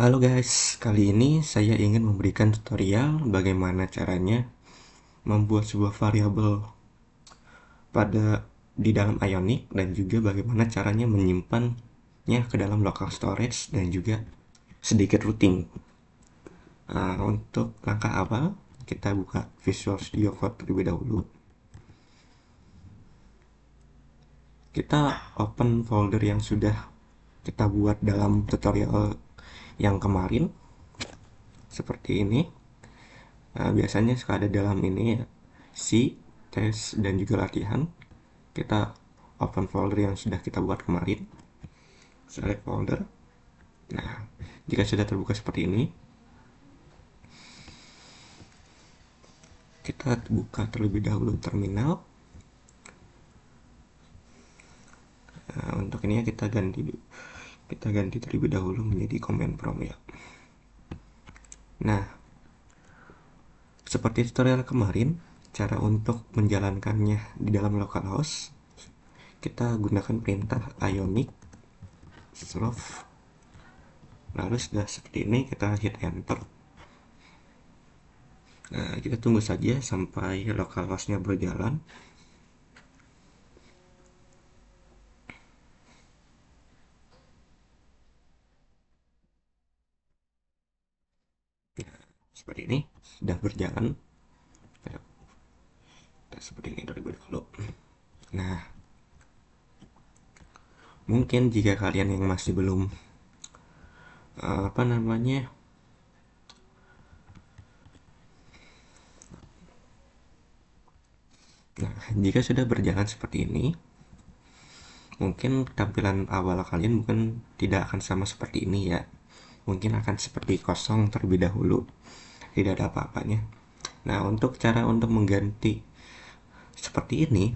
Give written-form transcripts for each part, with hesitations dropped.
Halo guys, kali ini saya ingin memberikan tutorial bagaimana caranya membuat sebuah variabel pada di dalam Ionic dan juga bagaimana caranya menyimpannya ke dalam local storage dan juga sedikit routing. Untuk langkah awal, kita buka Visual Studio Code terlebih dahulu. Kita open folder yang sudah kita buat dalam tutorial yang kemarin, seperti ini. Biasanya suka ada dalam ini ya, C, tes, dan juga latihan. Kita open folder yang sudah kita buat kemarin, select folder. Nah, jika sudah terbuka seperti ini, kita buka terlebih dahulu terminal. Untuk ini ya kita ganti terlebih dahulu menjadi command prompt ya. Nah, seperti tutorial kemarin, cara untuk menjalankannya di dalam localhost, kita gunakan perintah ionic slow. Lalu sudah seperti ini, kita hit enter. Nah, kita tunggu saja sampai localhost-nya berjalan. Seperti ini, sudah berjalan. Seperti ini terlebih dahulu. Nah, mungkin jika kalian yang masih belum apa namanya nah, jika sudah berjalan seperti ini, mungkin tampilan awal kalian mungkin tidak akan sama seperti ini ya. Mungkin akan seperti kosong terlebih dahulu, tidak ada apa-apanya. Nah, untuk cara untuk mengganti seperti ini,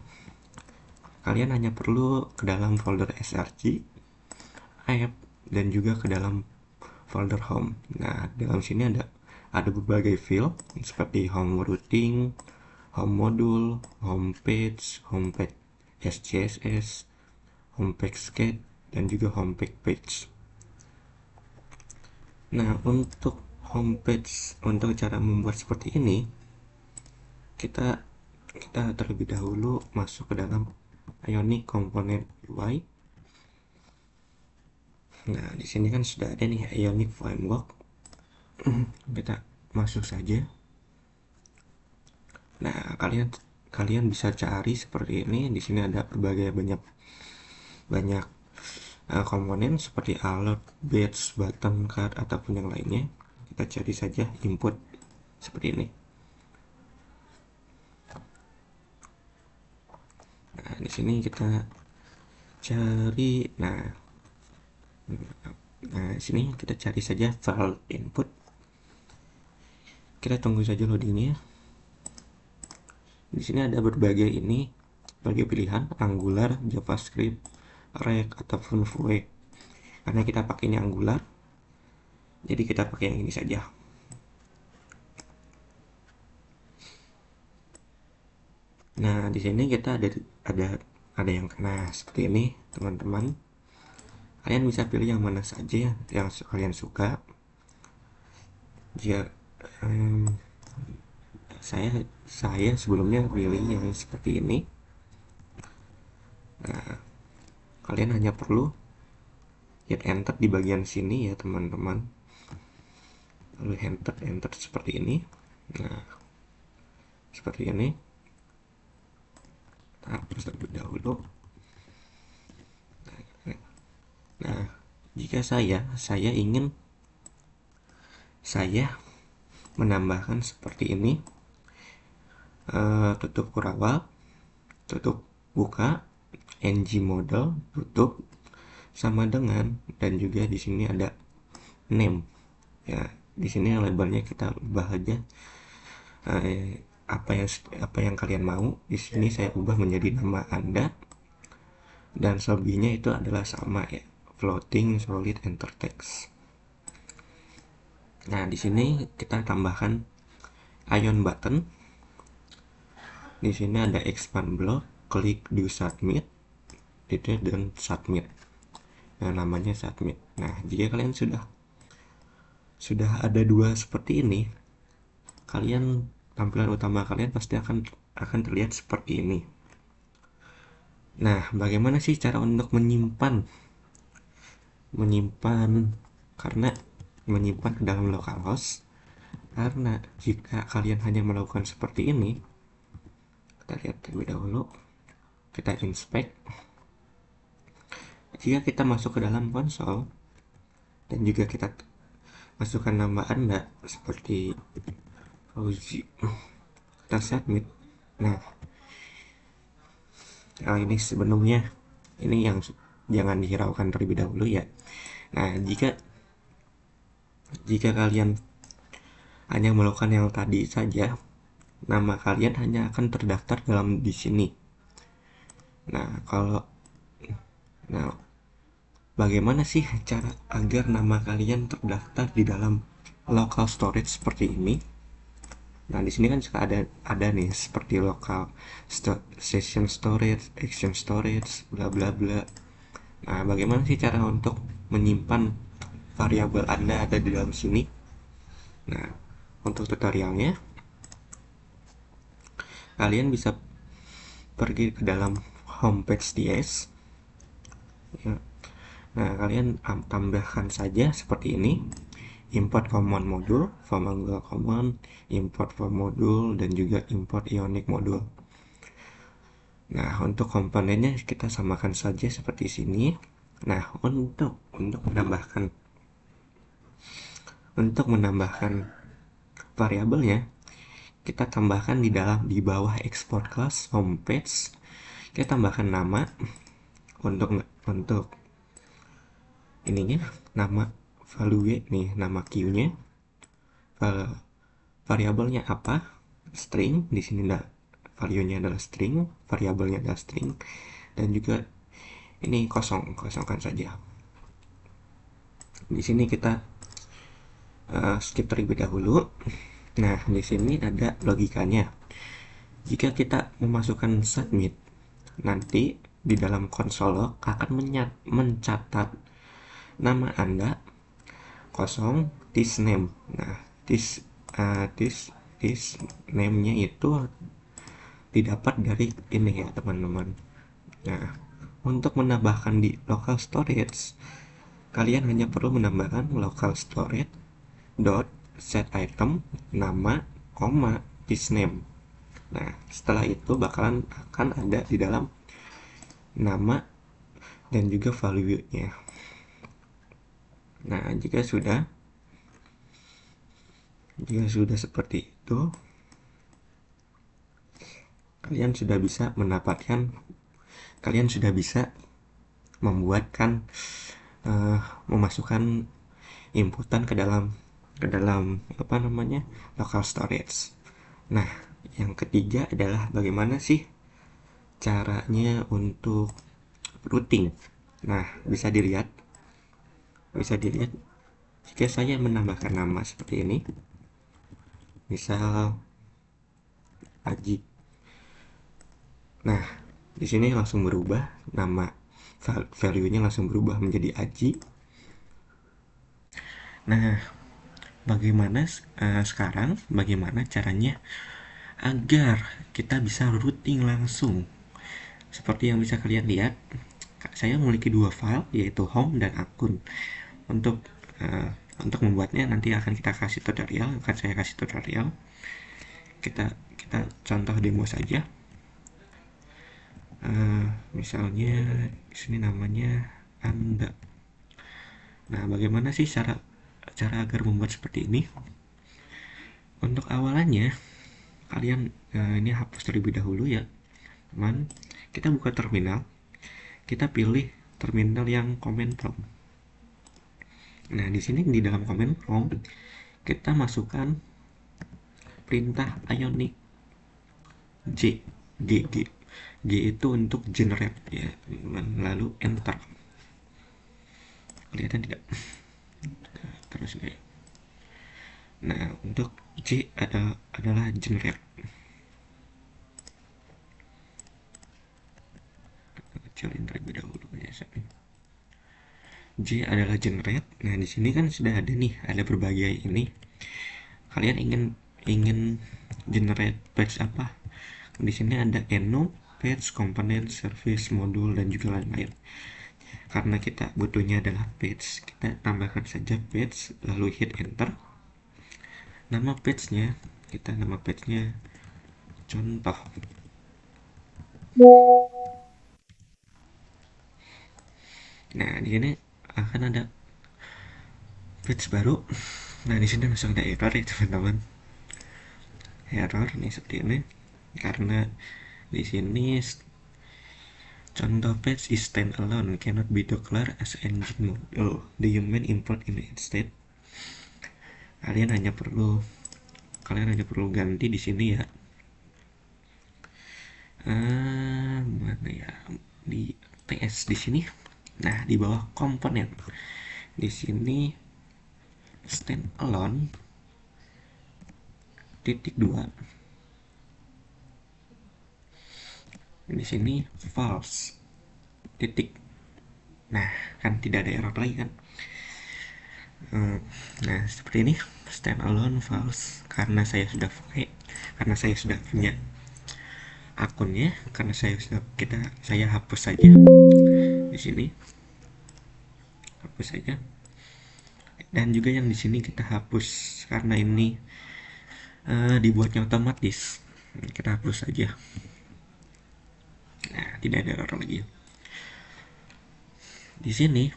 kalian hanya perlu ke dalam folder src, app, dan juga ke dalam folder home. Nah, dalam sini ada berbagai file seperti home routing, home module, home page SCSS, home page skate, dan juga home page. Nah, untuk home page, untuk cara membuat seperti ini, kita kita terlebih dahulu masuk ke dalam Ionic Component UI. Nah, di sini kan sudah ada nih Ionic Framework. Kita masuk saja. Nah, kalian bisa cari seperti ini. Di sini ada berbagai banyak banyak komponen seperti alert, badge, button, card, ataupun yang lainnya. Kita cari saja input seperti ini. Nah, di sini kita cari. Nah, di sini kita cari saja file input. Kita tunggu saja loadingnya. Di sini ada berbagai pilihan Angular, JavaScript, React, ataupun Vue. Karena kita pakai ini Angular, jadi kita pakai yang ini saja. Nah, di sini kita ada yang kena seperti ini, teman-teman. Kalian bisa pilih yang mana saja yang kalian suka. Jika saya sebelumnya pilih yang seperti ini. Nah, kalian hanya perlu hit enter di bagian sini ya, teman-teman. Lalu enter seperti ini. Nah, seperti ini. Hapus terlebih dahulu. Nah, jika saya ingin menambahkan seperti ini, tutup kurawal, tutup buka, ng model, tutup, sama dengan, dan juga di sini ada name ya. Di sini labelnya kita ubah aja, apa yang kalian mau. Di sini saya ubah menjadi nama Anda, dan selebihnya itu adalah sama ya, floating, solid, enter text. Nah, di sini kita tambahkan ion button. Di sini ada expand block, klik do submit, dan submit. Nah, namanya submit. Nah, jika kalian sudah sudah ada dua seperti ini, kalian tampilan utama kalian pasti akan terlihat seperti ini. Nah, bagaimana sih cara untuk menyimpan karena menyimpan ke dalam localhost? Karena jika kalian hanya melakukan seperti ini, kita lihat terlebih dahulu, kita inspect. Jika kita masuk ke dalam konsol dan juga kita masukkan nama Anda seperti Fauzi, kita submit. Nah, ini sebelumnya ini yang jangan dihiraukan terlebih dahulu ya. Nah, jika kalian hanya melakukan yang tadi saja, nama kalian hanya akan terdaftar dalam di sini. Nah, nah, bagaimana sih cara agar nama kalian terdaftar di dalam local storage seperti ini? Nah, di sini kan suka ada nih seperti local session storage, action storage, bla bla bla. Nah, bagaimana sih cara untuk menyimpan variabel Anda ada di dalam sini? Nah, untuk tutorialnya, kalian bisa pergi ke dalam homepage DS. Ya. Nah, kalian tambahkan saja seperti ini. Import common module, Famangula common, import from module, dan juga import ionic module. Nah, untuk komponennya kita samakan saja seperti sini. Nah, untuk menambahkan variabelnya, kita tambahkan di bawah export class homepage. Kita tambahkan nama untuk ininya, nama value nih, nama Q-nya, variabelnya apa, string. Di sini value-nya adalah string, variabelnya adalah string, dan juga ini kosongkan saja. Di sini kita skip terlebih dahulu. Nah, di sini ada logikanya. Jika kita memasukkan submit, nanti di dalam konsol akan mencatat nama Anda kosong this name. Nah, this name-nya itu didapat dari ini ya, teman-teman. Nah, untuk menambahkan di local storage, kalian hanya perlu menambahkan local storage dot set item nama koma this name. Nah, setelah itu akan ada di dalam nama dan juga value-nya. Nah, jika sudah seperti itu, kalian sudah bisa membuatkan memasukkan inputan ke dalam apa namanya, local storage. Nah, yang ketiga adalah bagaimana sih caranya untuk routing. Nah, bisa dilihat jika saya menambahkan nama seperti ini, misal Aji. Nah, di sini langsung berubah, nama value-nya langsung berubah menjadi Aji. Nah, bagaimana caranya agar kita bisa routing langsung? Seperti yang bisa kalian lihat, saya memiliki dua file, yaitu home dan akun. Untuk membuatnya nanti akan saya kasih tutorial. Kita contoh demo saja. Misalnya di sini namanya Anda. Nah, bagaimana sih cara agar membuat seperti ini? Untuk awalannya, kalian ini hapus terlebih dahulu ya, teman. Kita buka terminal, kita pilih terminal yang command prompt. Nah, di sini di dalam command prompt kita masukkan perintah ionic G itu untuk generate ya, lalu enter. Kelihatan tidak? Terus nih. Nah, untuk J adalah generate. Kecilin terlebih dahulu ya. J adalah generate. Nah, di sini kan sudah ada nih, ada berbagai ini. Kalian ingin generate page apa? Di sini ada enum, page, component, service, modul, dan juga lain-lain. Karena kita butuhnya adalah page, kita tambahkan saja page, lalu hit enter. Nama page-nya, nama page-nya contoh. Nah, di sini akan ada page baru. Nah, di sini langsung ada error ya teman-teman. Error nih seperti ini karena di sini contoh page is stand alone cannot be declared as engine mode. Oh, do you mean import in instead? Kalian hanya perlu ganti di sini ya. Mana ya, di TS di sini. Nah, di bawah komponen di sini stand alone .2, di sini false titik. Nah, kan tidak ada error lagi kan. Nah, seperti ini stand alone false karena saya sudah punya akunnya, karena saya hapus saja di sini, hapus saja. Dan juga yang di sini kita hapus karena ini dibuatnya otomatis. Kita hapus saja. Nah, tidak ada error lagi. Di sini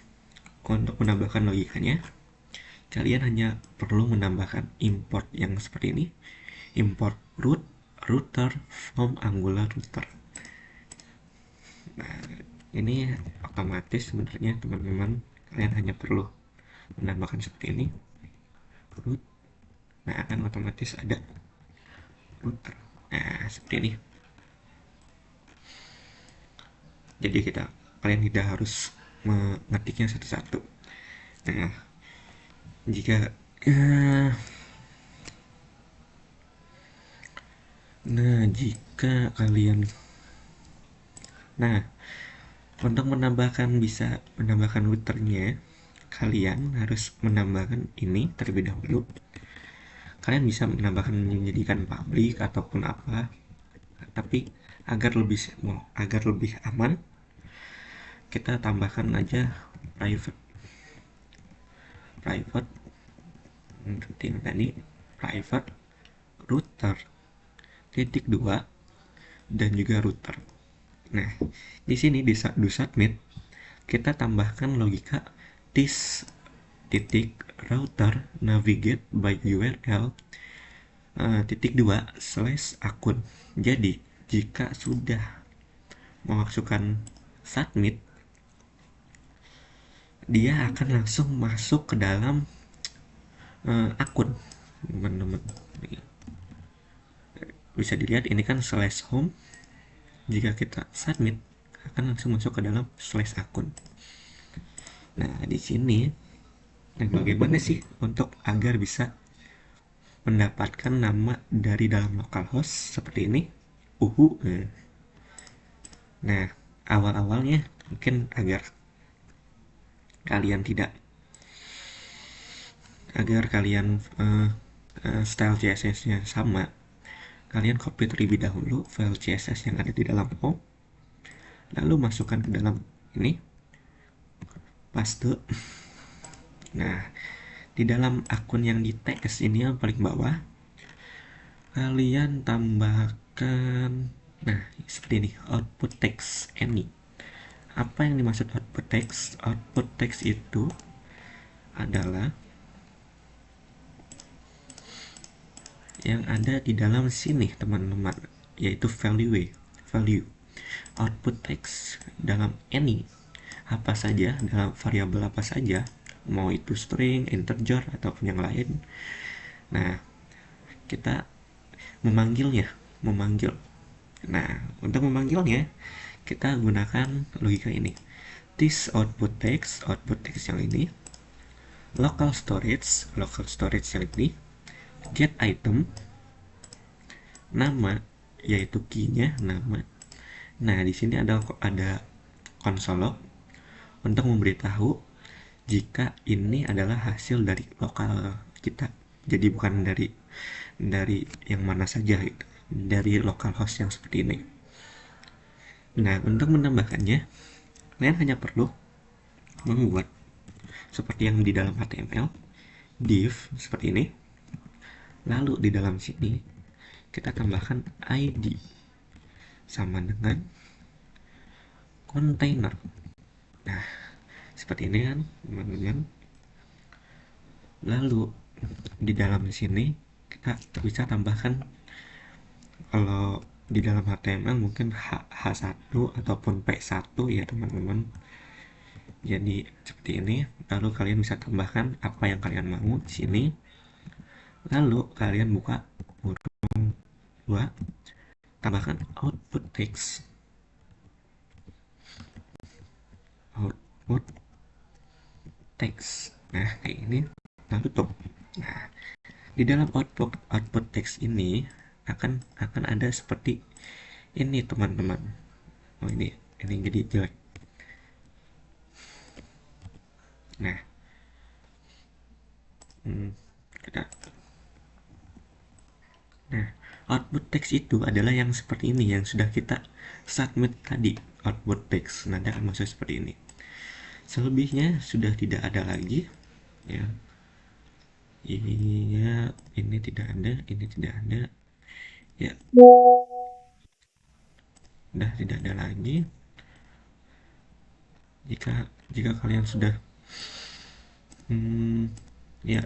untuk menambahkan logikanya, kalian hanya perlu menambahkan import yang seperti ini. Import router from Angular router. Nah, ini otomatis sebenarnya teman-teman. Kalian hanya perlu menambahkan seperti ini. Root. Nah, akan otomatis ada router. Nah, seperti ini. Jadi kalian tidak harus mengetiknya satu-satu. Nah, jika kalian untuk bisa menambahkan routernya, kalian harus menambahkan ini terlebih dahulu. Kalian bisa menambahkan menjadikan public ataupun apa, tapi agar lebih aman, kita tambahkan aja private tadi private router .2 dan juga router. Nah, di sini di do submit kita tambahkan logika this router navigate by URL .2/akun. Jadi jika sudah memasukkan submit, dia akan langsung masuk ke dalam akun teman-teman. Bisa dilihat ini kan /home. Jika kita submit akan langsung masuk ke dalam /akun. Nah, di sini bagaimana sih untuk agar bisa mendapatkan nama dari dalam localhost seperti ini? Nah, awal-awalnya mungkin agar kalian style CSS-nya sama, kalian copy terlebih dahulu file CSS yang ada di dalam home, lalu masukkan ke dalam ini, paste. Nah, di dalam akun yang di TS ini yang paling bawah, kalian tambahkan seperti ini, output text any. Apa yang dimaksud output text? Output text itu adalah yang ada di dalam sini teman-teman, yaitu value. Output text dalam any apa saja, dalam variabel apa saja, mau itu string, integer ataupun yang lain. Nah, kita memanggil. Nah, untuk memanggilnya kita gunakan logika ini. This output text yang ini, local storage yang ini, get item, nama yaitu key-nya nama. Nah, di sini ada console log untuk memberitahu jika ini adalah hasil dari lokal kita, jadi bukan dari yang mana saja gitu, dari lokal host yang seperti ini. Nah, untuk menambahkannya, kalian hanya perlu membuat seperti yang di dalam HTML, div seperti ini. Lalu di dalam sini kita tambahkan ID sama dengan container. Nah, seperti ini kan, teman-teman. Lalu di dalam sini kita bisa tambahkan, kalau di dalam HTML mungkin H1 ataupun P1 ya teman-teman. Jadi seperti ini. Lalu kalian bisa tambahkan apa yang kalian mau di sini. Lalu kalian buka kurung 2, tambahkan output text. Output text. Nah, kayak ini. Lalu tutup. Nah, di dalam output text ini akan ada seperti ini teman-teman. Oh, ini jadi jelek. Nah, kita Nah, output text itu adalah yang seperti ini, yang sudah kita submit tadi, output text. Nanti akan masuk seperti ini. Selebihnya sudah tidak ada lagi, ya. Iya, ini tidak ada, ini tidak ada. Ya, sudah tidak ada lagi. Jika kalian sudah ya,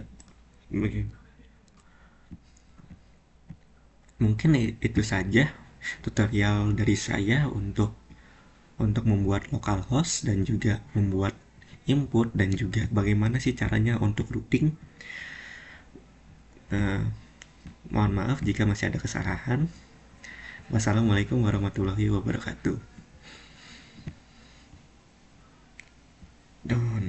mungkin itu saja tutorial dari saya untuk membuat localhost dan juga membuat input dan juga bagaimana sih caranya untuk routing. Mohon maaf jika masih ada kesalahan. Wassalamualaikum warahmatullahi wabarakatuh. Don.